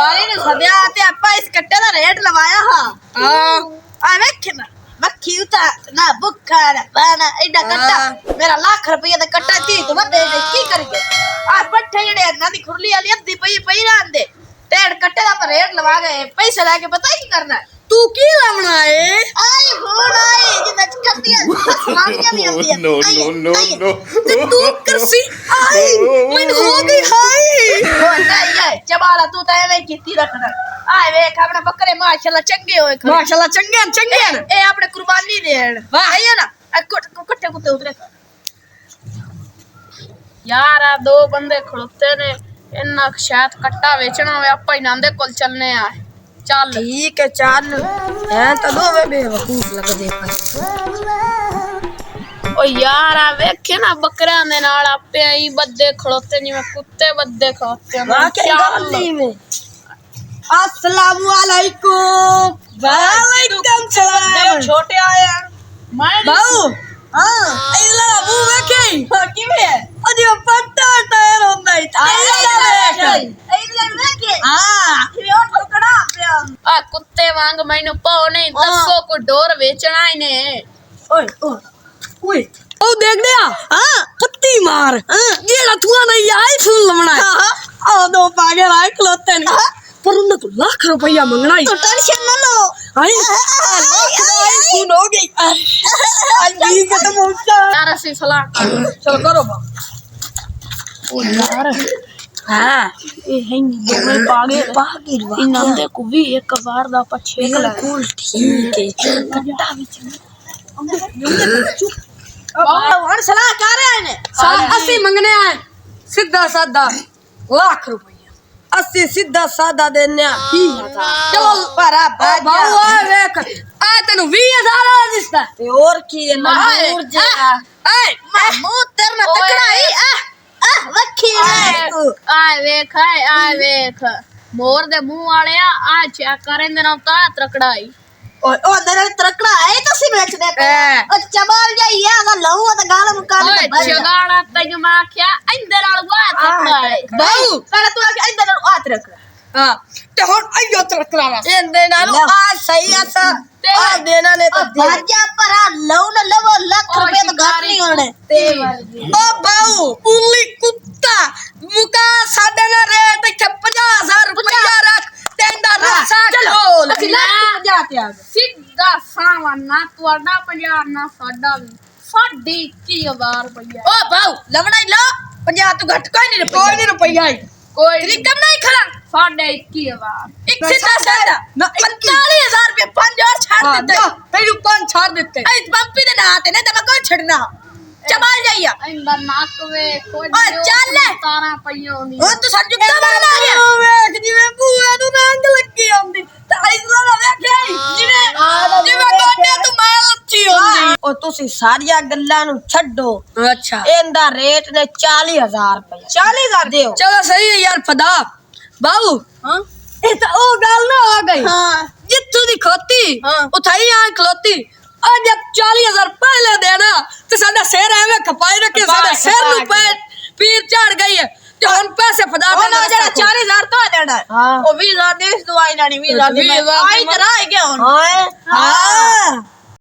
बारी ने सदया ते आपा इस कट्टे दा रेट लवाया हां आ वेख ना मक्खी उता ना बुक्का ना पाना एडा कट्टा मेरा लाख रुपया दा कट्टा थी तो मैं दे की करिए आ पट्ठे जेड़े ना दी खुरली वाली अद्धी पई रहंदे तेड़ कट्टे दा पर रेट लवा गए पैसे लाके पता की करना तू की लावना है आई फोन आई जिदा कट्टियां मांगियां भी आंदी No, no, no, no. ते तू करसी आई मन हो गई हाय ओ नहीं है चबाला तू तो एवें कीती रखना आए वेख अपने बकरे माशाल्लाह चंगे होए माशाल्लाह चंगे ए अपने कुर्बानी देन वाह है ना कट्टे कुत्ते उतरे यार आ दो बंदे खड़ोते ने इन्ना शायद कट्टा बेचना होवे आपा ही नांदे कोल चलने आ चल ठीक है चल हैं तो दो वे बेवकूफ लग दे ओ यार आ वेखे ना बकरियां दे नाल आपे आई बद्दे खड़ोते जिवें कुत्ते बद्दे खड़ोते वाह क्या गली में अस्सलाम वालेकुम वालेकुम सलाम छोटे आए मैं बाऊ हां इला वो वेखे की वे अजी पट्टा टायर होंदा है आ कुत्ते वांग मैनू पाओ नहीं दसो को डोर बेचना ही ने ओए ओए ओ देख लिया हां पत्ती मार जेड़ा तू नहीं आई सुन लमना आ दो पागे राय खलोते ने पर उन्हें तो लाख रुपया मंगना ही तो टेंशन ना लो आई सुन हो गई आज भी खत्म हो गया यार असि सलाह चलो करो बा ओ यार हां ए है दो पागे इन नंदे को भी एक बार दा पछे बिल्कुल ठीक है कट्टा विच और सलाह कर रहे ने 80 मंगने आए सीधा साधा लाख रुपया 80 सीधा साधा देने चलो परा बाबू आ देख आ तनु 20000 दिसता ते और की है मजबूर जेगा ए महमूद तेरा तकड़ा ही आ रखी आ वेख मोर दे मुंह वाले आ चेक करें दे ना ता तकड़ाई ओ दरे तकड़ा है तो सी बेच दे ओ चबाल जाइए ना लहू तो गाल मुकाल ओ चगाड़ा तज मा क्या इंदर वाल वा तकड़ा है बाऊ कड़ा तू आके इंदर आत रख हां ते हुन आयो तकड़ा इंदे नाल आ सही आसा आ देना ने तो भाजा पर लहू न लवो लाख रुपए तो घाट नहीं होने ते ओ बाऊ उली कुत्ता मुका साडे ना रेट इथे 50000 रुपया रख तेंदा रसा खोल जाते आ सीधा सावा ना तोड़ा 50 ना साडा भी 21,000 रुपया ओ बाऊ लवड़ा लो 50 तू घट कोई नहीं रुपया कोई रिकम नहीं खड़ा 21,000 एक सीधा साधा 45,000 रुपया 5000 छाड़ देते तेरी 5 छाड़ देते इस बम्पी दे ना आते नहीं तो मैं कौन छड़ना चबाल जाइया इंदा नाक वे कोई ओ चल ले 17 पइयो नी ओ तू संजू का बना गया वेख जिਵੇਂ ਬੂਏ ਨੂੰ ਰੰਗ ਲੱਗੀ ਆਉਂਦੀ ਤੇ ਇਸਲਾ ਨਾ ਵੇਖਿਆ ਜਿਵੇਂ ਗੋਡੇ ਤੂੰ ਮਾਰ ਲੱਚੀ ਹੁੰਦੀ ਉਹ ਤੁਸੀਂ ਸਾਰੀਆਂ ਗੱਲਾਂ ਨੂੰ ਛੱਡੋ ਅੱਛਾ ਇਹਦਾ ਰੇਟ ਨੇ 40000 ਰੁਪਏ 40000 ਦਿਓ ਚਲੋ ਸਹੀ ਹੈ ਯਾਰ ਫਦਾ ਬਾਬੂ ਹਾਂ ਇਹ ਤਾਂ ਉਹ ਗੱਲ ਨਾ ਆ ਗਈ हां ਜਿੱਥੋਂ ਦੀ ਖੋਤੀ ਉਥਾਈ ਆ ਖਲੋਤੀ ਅੱਜ 40000 ਪਹਿਲੇ ਦੇਣਾ ਤੇ ਸਾਡਾ ਸਿਰ ਐਵੇਂ ਖਪਾਈ ਰੱਖੇ ਸਾਡੇ ਸਿਰ ਨੂੰ ਪੀਰ ਝੜ ਗਈ ਹੈ ਤੇ ਹੁਣ ਪੈਸੇ ਫਦਾ ਉਹ ਜਿਹੜਾ 4000 ਤੋਂ ਦੇਣਾ ਉਹ 20000 ਦੇ ਦਵਾਈ ਲੈਣੀ 20000 ਦੀ ਆਈ ਤਰਾ ਹੈ ਗਿਆ ਹੁਣ ਹਾਂ